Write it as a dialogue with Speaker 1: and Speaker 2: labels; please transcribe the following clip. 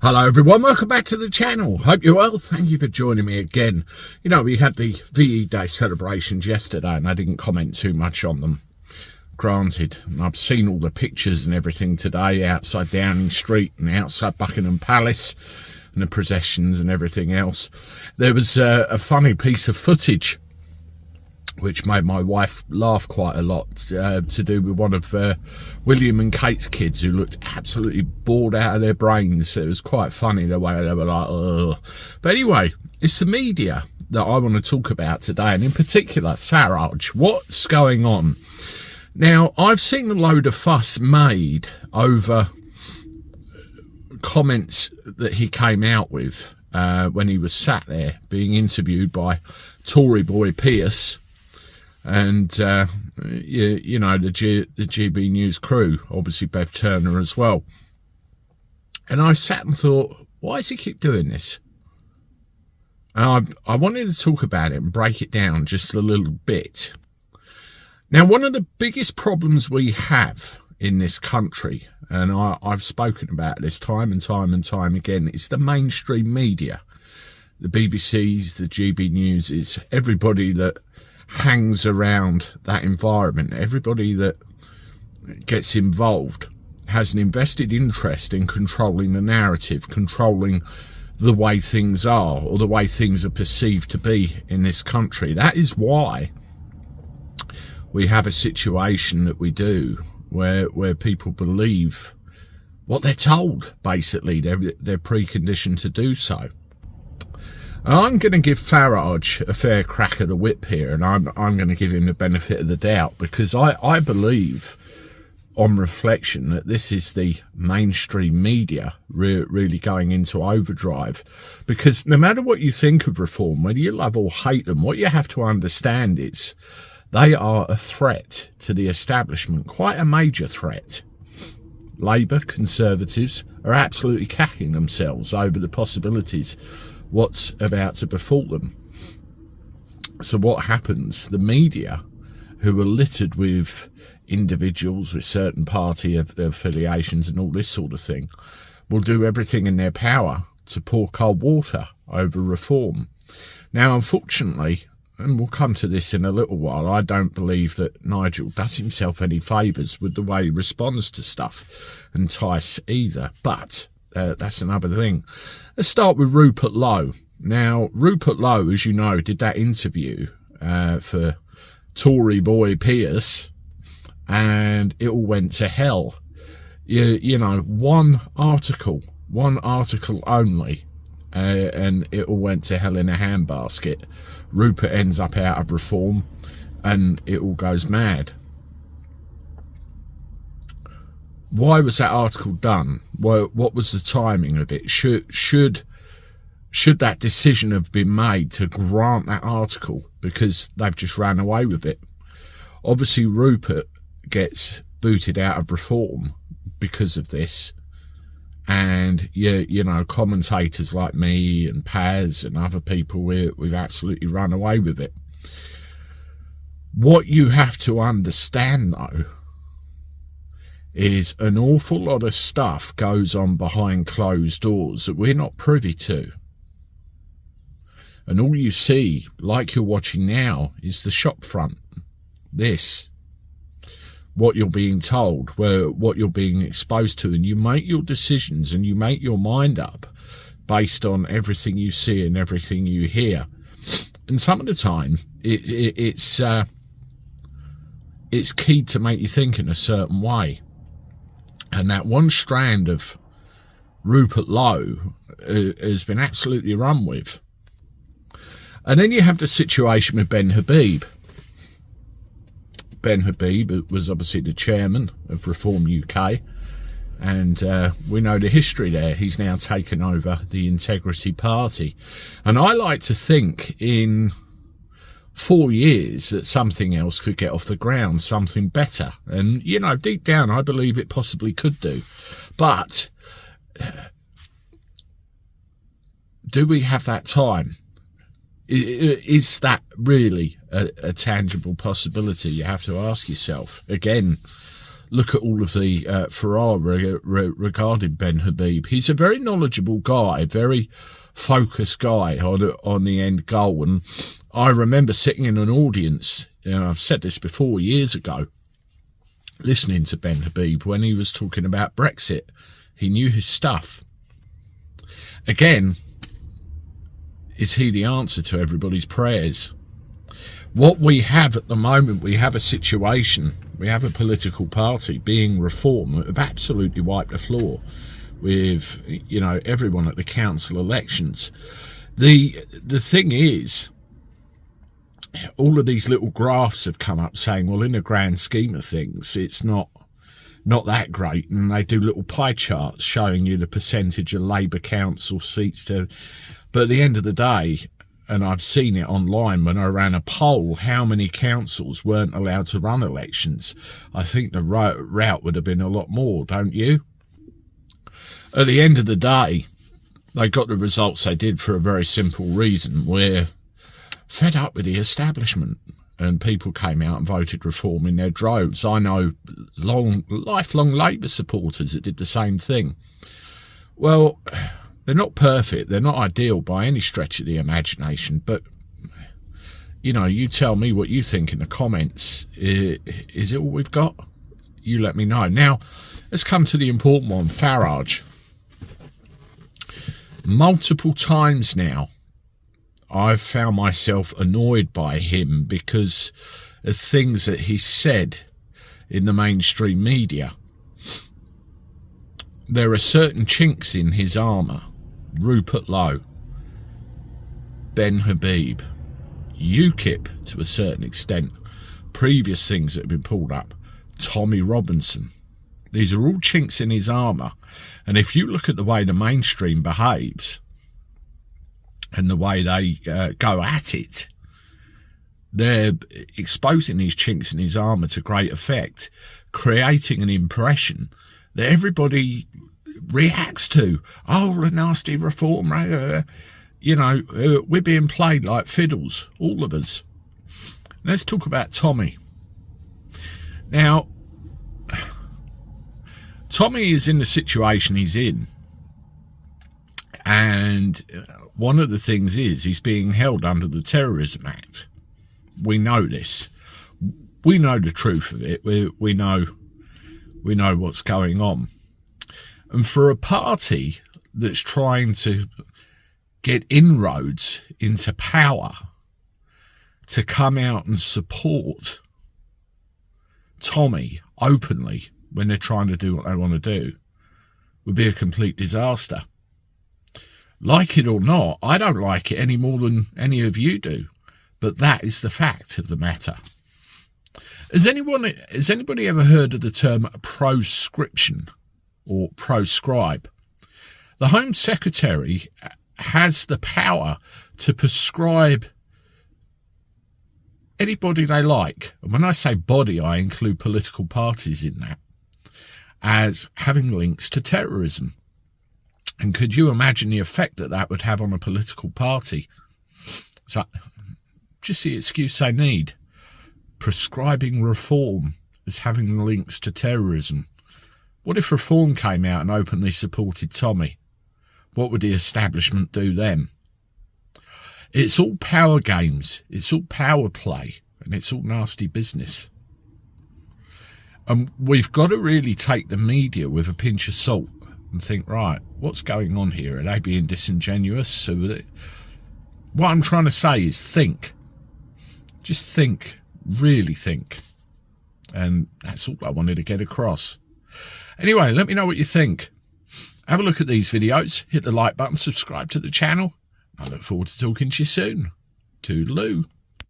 Speaker 1: Hello everyone, welcome back to the channel. Hope you're well. Thank you for joining me again. You know, we had the VE Day celebrations yesterday and I didn't comment too much on them. Granted, I've seen all the pictures and everything today outside Downing Street and outside Buckingham Palace and the processions and everything else. There was a funny piece of footage which made my wife laugh quite a lot, to do with one of William and Kate's kids who looked absolutely bored out of their brains. It was quite funny the way they were like, ugh. But anyway, it's the media that I want to talk about today, and in particular Farage. What's going on? Now, I've seen a load of fuss made over comments that he came out with when he was sat there being interviewed by Tory boy Pierce and you know, the GB News crew, obviously Bev Turner as well. And I sat and thought, why does he keep doing this? And I wanted to talk about it and break it down just a little bit. Now, one of the biggest problems we have in this country, and I've spoken about this time and time again, is the mainstream media. The BBCs, the GB News, is everybody that hangs around that environment. Everybody that gets involved has an invested interest in controlling the narrative, controlling the way things are or the way things are perceived to be in this country. That is why we have a situation that we do where people believe what they're told. Basically, they're preconditioned to do so. I'm going to give Farage a fair crack at the whip here, and I'm going to give him the benefit of the doubt, because I believe, on reflection, that this is the mainstream media really going into overdrive. Because no matter what you think of reform, whether you love or hate them, what you have to understand is they are a threat to the establishment, quite a major threat. Labour, Conservatives are absolutely cacking themselves over the possibilities what's about to befall them. So what happens? The media, who are littered with individuals with certain party affiliations and all this sort of thing, will do everything in their power to pour cold water over reform. Now, unfortunately, and we'll come to this in a little while, I don't believe that Nigel does himself any favours with the way he responds to stuff, and Tice either, but that's another thing. Let's start with Rupert Lowe. Now, Rupert Lowe, as you know, did that interview for Tory boy Pierce, and it all went to hell. You know, one article only, and it all went to hell in a handbasket. Rupert ends up out of reform, and it all goes mad. Why was that article done? Well, what was the timing of it? Should that decision have been made to grant that article because they've just ran away with it? Obviously, Rupert gets booted out of reform because of this, and you know, commentators like me and Paz and other people, we've absolutely run away with it. What you have to understand, though, is an awful lot of stuff goes on behind closed doors that we're not privy to. And all you see, like you're watching now, is the shop front. This, what you're being told, what you're being exposed to, and you make your decisions and you make your mind up based on everything you see and everything you hear. And some of the time, it's key to make you think in a certain way. And that one strand of Rupert Lowe has been absolutely run with. And then you have the situation with Ben Habib. Ben Habib was obviously the chairman of Reform UK, and we know the history there. He's now taken over the Integrity Party. And I like to think in 4 years that something else could get off the ground, something better. And, you know, deep down, I believe it possibly could do. But do we have that time? Is that really a tangible possibility? You have to ask yourself. Again, look at all of the furore regarding Ben Habib. He's a very knowledgeable guy, very focused guy on the end goal. And I remember sitting in an audience, I've said this before, years ago, listening to Ben Habib when he was talking about Brexit. He knew his stuff. Again, is he the answer to everybody's prayers? What we have at the moment, we have a situation, we have a political party being reformed that have absolutely wiped the floor with, everyone at the council elections. The thing is, all of these little graphs have come up saying, well, in the grand scheme of things, it's not that great. And they do little pie charts showing you the percentage of Labour council seats to, but at the end of the day, and I've seen it online when I ran a poll, how many councils weren't allowed to run elections. I think the route would have been a lot more, don't you? At the end of the day, they got the results they did for a very simple reason. We're fed up with the establishment, and people came out and voted reform in their droves. I know lifelong Labour supporters that did the same thing. Well, they're not perfect, they're not ideal by any stretch of the imagination, but you tell me what you think in the comments. Is it all we've got? You let me know. Now, let's come to the important one, Farage. Multiple times now, I've found myself annoyed by him because of things that he said in the mainstream media. There are certain chinks in his armour. Rupert Lowe, Ben Habib, UKIP to a certain extent, previous things that have been pulled up, Tommy Robinson. These are all chinks in his armour. And if you look at the way the mainstream behaves, and the way they go at it, they're exposing these chinks in his armour to great effect, creating an impression that everybody reacts to. Oh, the nasty reform, we're being played like fiddles, all of us. Let's talk about Tommy. Now, Tommy is in the situation he's in, and one of the things is he's being held under the Terrorism Act. We know this. We know the truth of it. We know what's going on. And for a party that's trying to get inroads into power to come out and support Tommy openly when they're trying to do what they want to do would be a complete disaster. Like it or not, I don't like it any more than any of you do, but that is the fact of the matter. Has anybody ever heard of the term proscription or proscribe? The Home Secretary has the power to prescribe anybody they like. And when I say body, I include political parties in that, as having links to terrorism. And could you imagine the effect that would have on a political party? So, just the excuse they need. Prescribing reform as having links to terrorism. What if reform came out and openly supported Tommy? What would the establishment do then? It's all power games. It's all power play. And it's all nasty business. And we've got to really take the media with a pinch of salt and think, right, what's going on here? Are they being disingenuous? So what I'm trying to say is think. Just think. Really think. And that's all I wanted to get across. Anyway, let me know what you think. Have a look at these videos. Hit the like button. Subscribe to the channel. I look forward to talking to you soon. Toodaloo.